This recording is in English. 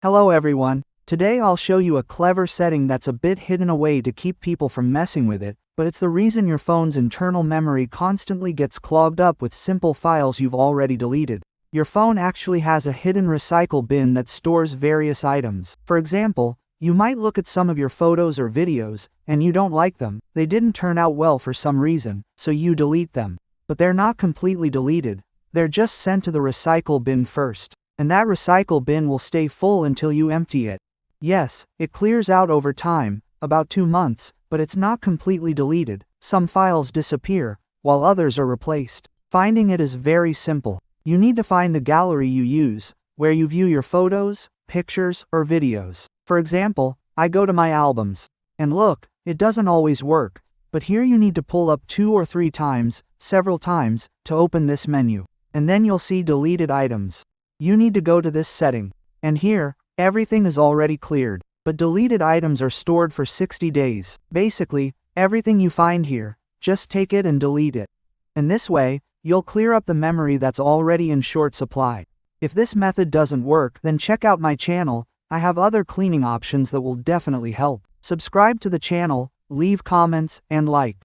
Hello everyone, today I'll show you a clever setting that's a bit hidden away to keep people from messing with it, but it's the reason your phone's internal memory constantly gets clogged up with simple files you've already deleted. Your phone actually has a hidden recycle bin that stores various items. For example, you might look at some of your photos or videos, and you don't like them, they didn't turn out well for some reason, so you delete them. But they're not completely deleted, they're just sent to the recycle bin first. And that recycle bin will stay full until you empty it. Yes, it clears out over time, about 2 months, but it's not completely deleted. Some files disappear, while others are replaced. Finding it is very simple. You need to find the gallery you use, where you view your photos, pictures, or videos. For example, I go to my albums. And look, it doesn't always work, but here you need to pull up 2 or 3 times, several times, to open this menu. And then you'll see deleted items. You need to go to this setting. And here, everything is already cleared, but deleted items are stored for 60 days. Basically, everything you find here, just take it and delete it. And this way, you'll clear up the memory that's already in short supply. If this method doesn't work, then check out my channel. I have other cleaning options that will definitely help. Subscribe to the channel, leave comments, and like.